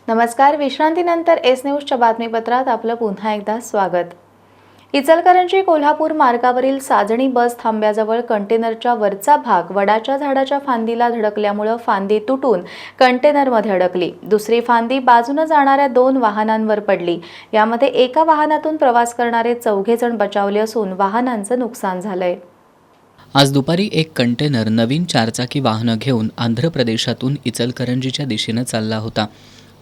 नमस्कार. विश्रांतीनंतर एस न्यूजच्या बातमीपत्रात आपलं पुन्हा एकदा स्वागत. इचलकरंजी कोल्हापूर मार्गावरील साजणी बस थांब्याजवळ कंटेनरच्या वरचा भाग वडाच्या झाडाच्या फांदीला धडकल्यामुळे फांदी तुटून कंटेनरमध्ये अडकली. दुसरी फांदी बाजूने जाणाऱ्या 2 वाहनांवर पडली. यामध्ये एका वाहनातून प्रवास करणारे 4 जण बचावले असून वाहनांचं नुकसान झालंय. आज दुपारी एक कंटेनर नवीन 4चाकी वाहनं घेऊन आंध्र प्रदेशातून इचलकरंजीच्या दिशेनं चालला होता.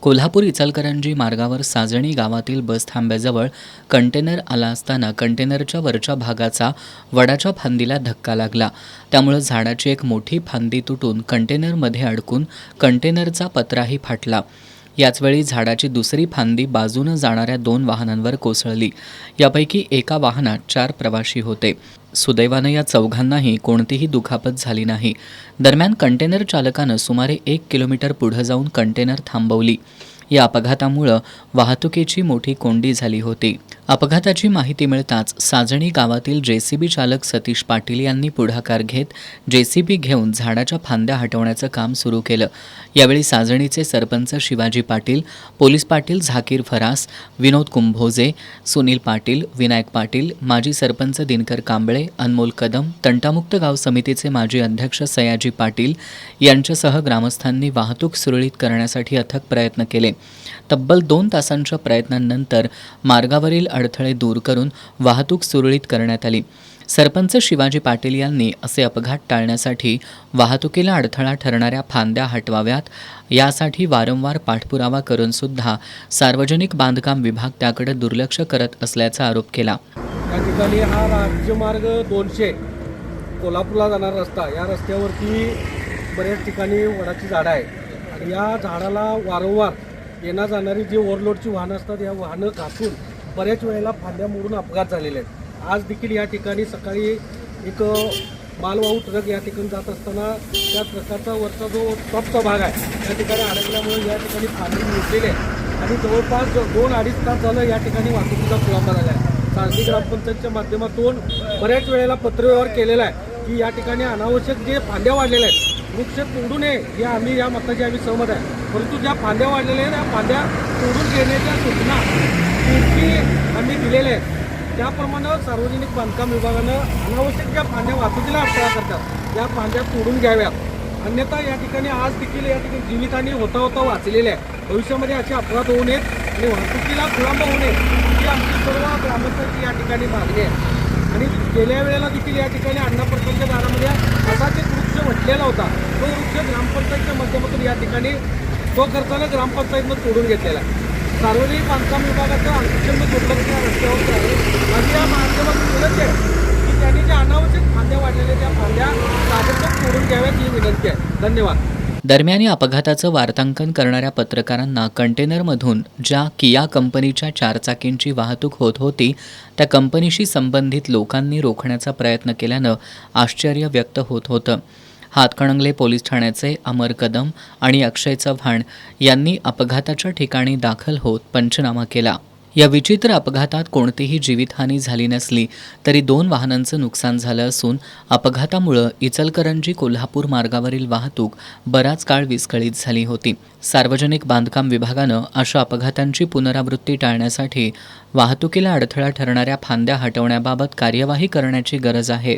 कोल्हापूर इचलकरंजी मार्गावर साजणी गावातील बस थांब्याजवळ कंटेनर आला असताना कंटेनरच्या वरच्या भागाचा वडाच्या फांदीला धक्का लागला. त्यामुळे झाडाची एक मोठी फांदी तुटून कंटेनरमध्ये अडकून कंटेनरचा पत्राही फाटला. याचवेळी झाडाची दुसरी फांदी बाजूनं जाणाऱ्या 2 वाहनांवर कोसळली. यापैकी एका वाहनात 4 प्रवाशी होते. सुदैवानं या 4घांनाही कोणतीही दुखापत झाली नाही. दरम्यान कंटेनर चालकानं सुमारे 1 किलोमीटर पुढे जाऊन कंटेनर थांबवली. या अपघातामुळे वाहतुकीची मोठी कोंडी झाली होती. अपघाताची माहिती मिळताच साजणी गावातील जेसीबी चालक सतीश पाटील यांनी पुढाकार घेत जेसीबी घेऊन झाडाच्या फांद्या हटवण्याचं काम सुरू केलं. यावेळी साजणीचे सरपंच शिवाजी पाटील, पोलीस पाटील झाकीर फरास, विनोद कुंभोजे, सुनील पाटील, विनायक पाटील, माजी सरपंच दिनकर कांबळे, अनमोल कदम, तंटामुक्त गाव समितीचे माजी अध्यक्ष सयाजी पाटील यांच्यासह ग्रामस्थांनी वाहतूक सुरळीत करण्यासाठी अथक प्रयत्न केले. तब्बल 2 तासांच्या प्रयत्नांनंतर मार्गावरील अडथळे दूर करून वाहतूक सुरळीत करण्यात आली. सरपंच शिवाजी पाटील यांनी असे अपघात टाळण्यासाठी वाहतुकीला अडथळा ठरणाऱ्या फांद्या हटवाव्यात यासाठी वारंवार पाठपुरावा करून सुद्धा सार्वजनिक बांधकाम विभाग त्याकडे दुर्लक्ष करत असल्याचा आरोप केला. या ठिकाणी हा राज्यमार्ग 200 कोल्हापूरला जाणारा रस्ता, या रस्त्यावरती बऱ्याच ठिकाणी वडाची झाडं आहे आणि या झाडाला वारंवार येणा जाणारी जी ओव्हरलोडची वाहनं असतात या वाहनं घासून बऱ्याच वेळेला फांद्या मोडून अपघात झालेले आहेत. आज देखील या ठिकाणी सकाळी एक मालवाहू ट्रक या ठिकाणी जात असताना त्या ट्रकाचा वरचा जो टॉपचा भाग आहे त्या ठिकाणी अडकल्यामुळे या ठिकाणी फांदी मोडलेली आहे आणि जवळपास 2-2.5 तास झालं या ठिकाणी वाहतुकीचा खोळंबा झाला आहे. साजणी ग्रामपंचायतच्या माध्यमातून बऱ्याच वेळेला पत्रव्यवहार केलेला आहे की या ठिकाणी अनावश्यक जे फांद्या वाढलेल्या आहेत वृक्ष तोडू नये या मताची आम्ही सहमत आहे. परंतु ज्या फांद्या वाढलेल्या आहेत त्या फांद्या तोडून घेण्याच्या सूचना आम्ही दिलेल्या आहेत. त्याप्रमाणे सार्वजनिक बांधकाम विभागानं अनावश्यक ज्या फांद्या वाहतुकीला अडथळा करतात त्या फांद्या तोडून घ्याव्यात. अन्यथा या ठिकाणी आज देखील या ठिकाणी जीवितहानी होता वाचलेले आहे. भविष्यामध्ये असे अपघात होऊ नयेत आणि वाहतुकीला खोळंबा होऊ नये ही आमची सर्व ग्रामस्थांची या ठिकाणी मागणी आहे. आणि गेल्या वेळेला देखील या ठिकाणी अण्णाप्रसादच्या दारामध्ये असाच एक वृक्ष म्हटलेला होता. तो वृक्ष ग्रामपंचायतच्या माध्यमातून या ठिकाणी स्वखर्चाने ग्रामपंचायतनं तोडून घेतलेला आहे. सार्वजनिक बांधकाम विभागाचं अंशतः दुर्लक्ष रस्त्यावर आहे आणि या माध्यमातून विनंती आहे की त्यांनी ज्या अनावश्यक फांद्या वाढलेल्या त्या फांद्या ताबडतोब तोडून घ्याव्यात ही विनंती आहे. धन्यवाद. दरम्यान या अपघाताचं वार्तांकन करणाऱ्या पत्रकारांना कंटेनरमधून ज्या किया कंपनीच्या 4चाकींची वाहतूक होत होती त्या कंपनीशी संबंधित लोकांनी रोखण्याचा प्रयत्न केल्यानं आश्चर्य व्यक्त होत होतं. हातकणंगले पोलीस ठाण्याचे अमर कदम आणि अक्षय चव्हाण यांनी अपघाताच्या ठिकाणी दाखल होत पंचनामा केला. या विचित्र अपघातात कोणतीही जीवितहानी झाली नसली तरी 2 वाहनांचं नुकसान झालं असून अपघातामुळे इचलकरंजी कोल्हापूर मार्गावरील वाहतूक बराच काळ विस्कळीत झाली होती. सार्वजनिक बांधकाम विभागानं अशा अपघातांची पुनरावृत्ती टाळण्यासाठी वाहतुकीला अडथळा ठरणाऱ्या फांद्या हटवण्याबाबत कार्यवाही करण्याची गरज आहे.